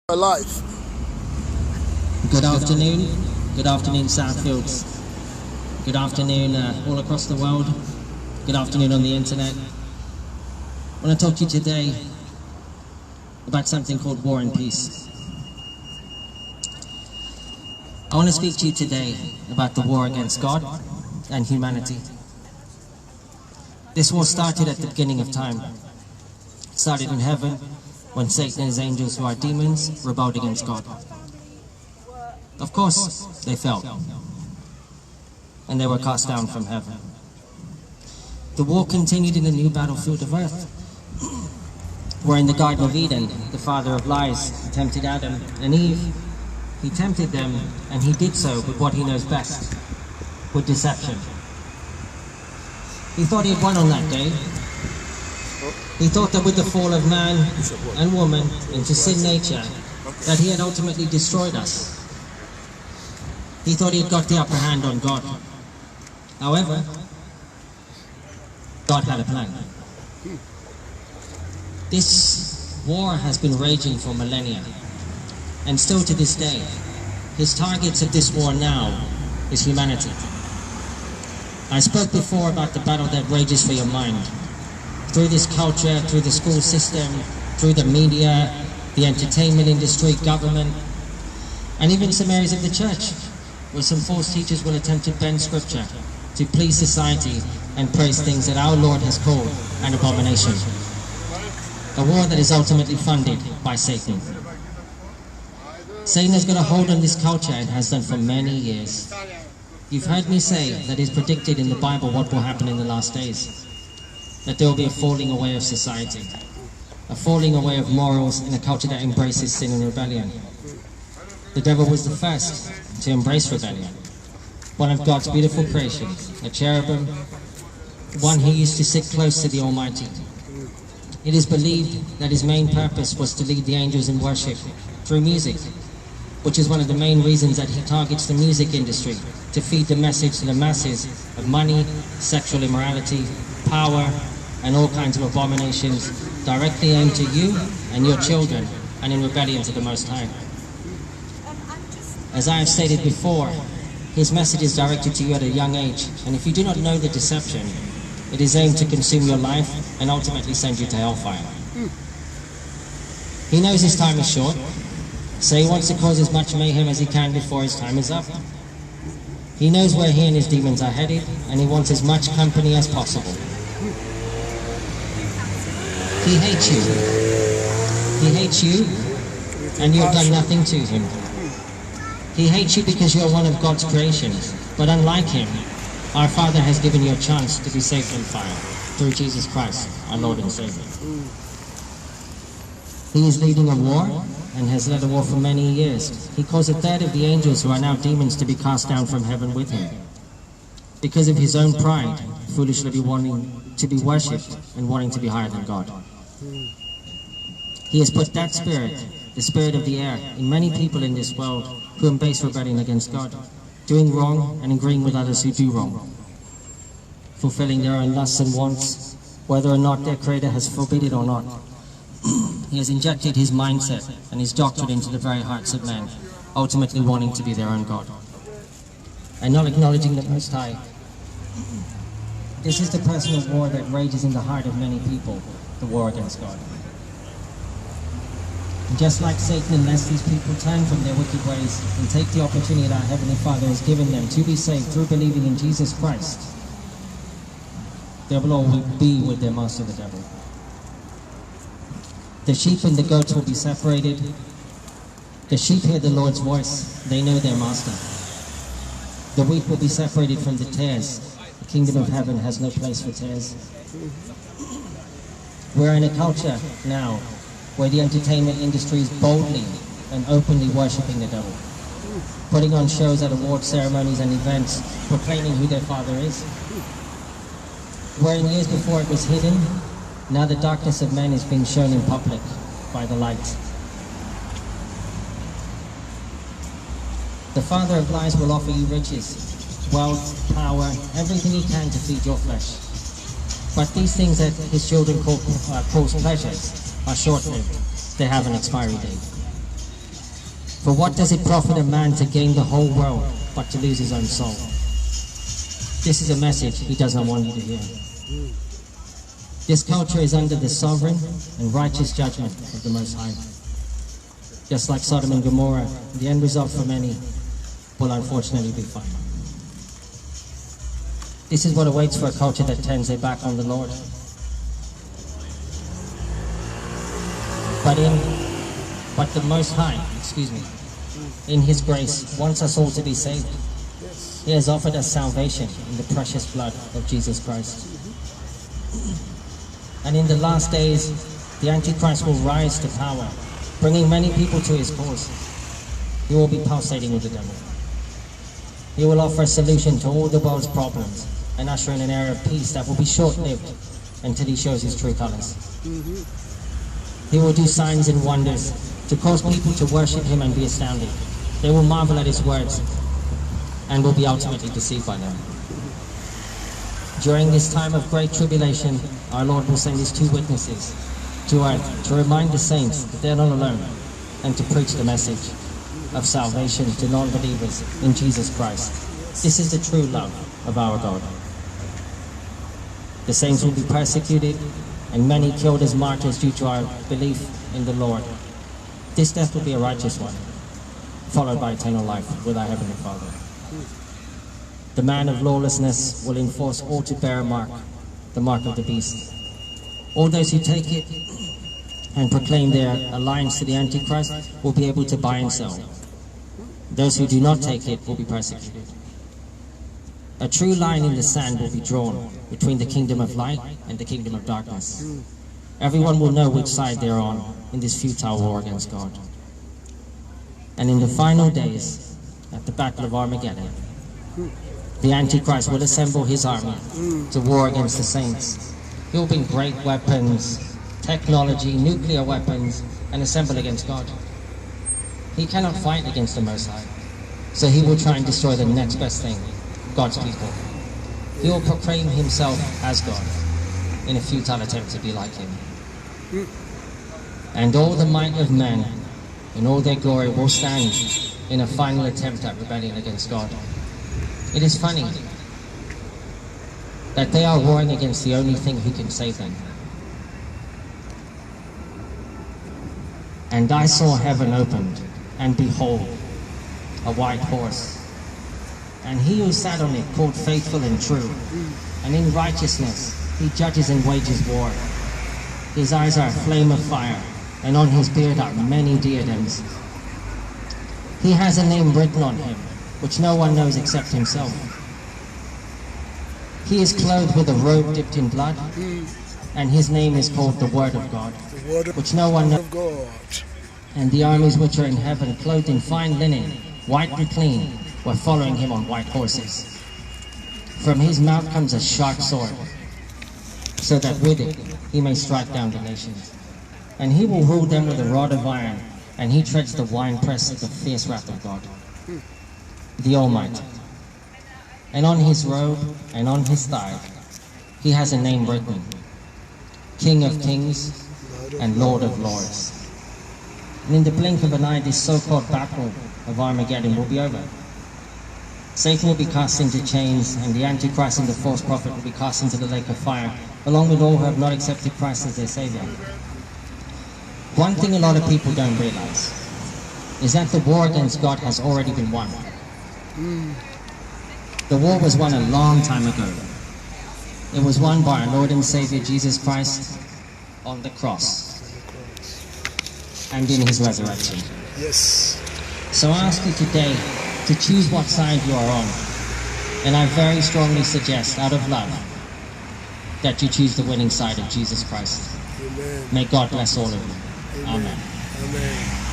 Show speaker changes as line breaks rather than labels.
Alive.
Good afternoon. Good afternoon, Southfields. Good afternoon all across the world. Good afternoon on the internet. I want to talk to you today about something called war and peace. I want to speak to you today about the war against God and humanity. This war started at the beginning of time. It started in heaven, when Satan and his angels, who are demons, rebelled against God. Of course, they fell, and they were cast down from heaven. The war continued in the new battlefield of earth, where in the Garden of Eden, the father of lies tempted Adam and Eve. He tempted them, and he did so with what he knows best, with deception. He thought he had won on that day. He thought that with the fall of man and woman into sin nature, that he had ultimately destroyed us. He thought he had got the upper hand on God. However, God had a plan. This war has been raging for millennia, and still to this day, his targets of this war now is humanity. I spoke before about the battle that rages for your mind. Through this culture, through the school system, through the media, the entertainment industry, government, and even some areas of the church, where some false teachers will attempt to bend scripture to please society and praise things that our Lord has called an abomination. A war that is ultimately funded by Satan. Satan has got a hold on this culture and has done for many years. You've heard me say that it's predicted in the Bible what will happen in the last days. That there will be a falling away of society, a falling away of morals in a culture that embraces sin and rebellion. The devil was the first to embrace rebellion. One of God's beautiful creations, a cherubim, one who used to sit close to the Almighty. It is believed that his main purpose was to lead the angels in worship through music, which is one of the main reasons that he targets the music industry, to feed the message to the masses of money, sexual immorality, power, and all kinds of abominations directly aimed to you and your children, and in rebellion to the Most High. As I have stated before, his message is directed to you at a young age, and if you do not know the deception, it is aimed to consume your life and ultimately send you to hellfire. He knows his time is short, so he wants to cause as much mayhem as he can before his time is up. He knows where he and his demons are headed, and he wants as much company as possible. He hates you. He hates you, and you have done nothing to him. He hates you because you are one of God's creations, but unlike him, our Father has given you a chance to be saved from fire through Jesus Christ, our Lord and Savior. He is leading a war and has led a war for many years. He caused a third of the angels, who are now demons, to be cast down from heaven with him because of his own pride, foolishly wanting to be worshipped and wanting to be higher than God. He has put that spirit, the spirit of the air, in many people in this world who embrace rebellion against God, doing wrong and agreeing with others who do wrong, fulfilling their own lusts and wants, whether or not their Creator has forbidden it or not. He has injected his mindset and his doctrine into the very hearts of men, ultimately wanting to be their own God, and not acknowledging the Most High. This is the personal war that rages in the heart of many people, the war against God. And just like Satan, unless these people turn from their wicked ways and take the opportunity that our Heavenly Father has given them to be saved through believing in Jesus Christ, they will all be with their master, the devil. The sheep and the goats will be separated. The sheep hear the Lord's voice. They know their master. The wheat will be separated from the tares. The kingdom of heaven has no place for tares. We're in a culture now where the entertainment industry is boldly and openly worshipping the devil, putting on shows at award ceremonies and events, proclaiming who their father is. Where in years before it was hidden, now the darkness of men is being shown in public by the light. The father of lies will offer you riches, wealth, power, everything he can to feed your flesh. But these things that his children call pleasures are short-lived. They have an expiry date. For what does it profit a man to gain the whole world but to lose his own soul? This is a message he does not want you to hear. This culture is under the sovereign and righteous judgment of the Most High. Just like Sodom and Gomorrah, the end result for many will unfortunately be fine. This is what awaits for a culture that turns their back on the Lord. But the Most High, in His grace, wants us all to be saved. He has offered us salvation in the precious blood of Jesus Christ. And in the last days, the Antichrist will rise to power, bringing many people to his cause. He will be pulsating with the devil. He will offer a solution to all the world's problems and usher in an era of peace that will be short-lived until he shows his true colors. He will do signs and wonders to cause people to worship him and be astounded. They will marvel at his words and will be ultimately deceived by them. During this time of great tribulation, our Lord will send his two witnesses to earth to remind the saints that they are not alone and to preach the message of salvation to non-believers in Jesus Christ. This is the true love of our God. The saints will be persecuted and many killed as martyrs due to our belief in the Lord. This death will be a righteous one, followed by eternal life with our Heavenly Father. The man of lawlessness will enforce all to bear a mark, the mark of the beast. All those who take it and proclaim their alliance to the Antichrist will be able to buy and sell. Those who do not take it will be persecuted. A true line in the sand will be drawn between the kingdom of light and the kingdom of darkness. Everyone will know which side they are on in this futile war against God. And in the final days, at the Battle of Armageddon, the Antichrist will assemble his army to war against the saints. He will bring great weapons, technology, nuclear weapons, and assemble against God. He cannot fight against the Most High, so he will try and destroy the next best thing, God's people. He will proclaim himself as God in a futile attempt to be like him. And all the might of men and all their glory will stand in a final attempt at rebellion against God. It is funny that they are warring against the only thing who can save them. And I saw heaven opened, and behold, a white horse. And he who sat on it called Faithful and True, and in righteousness he judges and wages war. His eyes are a flame of fire, and on his beard are many diadems. He has a name written on him, which no one knows except himself. He is clothed with a robe dipped in blood, and his name is called the Word of God, which no one knows. And the armies which are in heaven, clothed in fine linen, white and clean, were following him on white horses. From his mouth comes a sharp sword, so that with it he may strike down the nations. And he will rule them with a rod of iron, and he treads the winepress of the fierce wrath of God, the Almighty. And on his robe and on his thigh he has a name written, King of Kings and Lord of Lords. And in the blink of an eye, this so-called battle of Armageddon will be over. Satan will be cast into chains, and the Antichrist and the false prophet will be cast into the lake of fire, along with all who have not accepted Christ as their Savior. One thing a lot of people don't realize is that the war against God has already been won. The war was won a long time ago. It was won by our Lord and Savior Jesus Christ on the cross and in his resurrection.
Yes.
So I ask you today to choose what side you are on. And I very strongly suggest, out of love, that you choose the winning side of Jesus Christ.
Amen.
May God bless all of you. Amen.
Amen.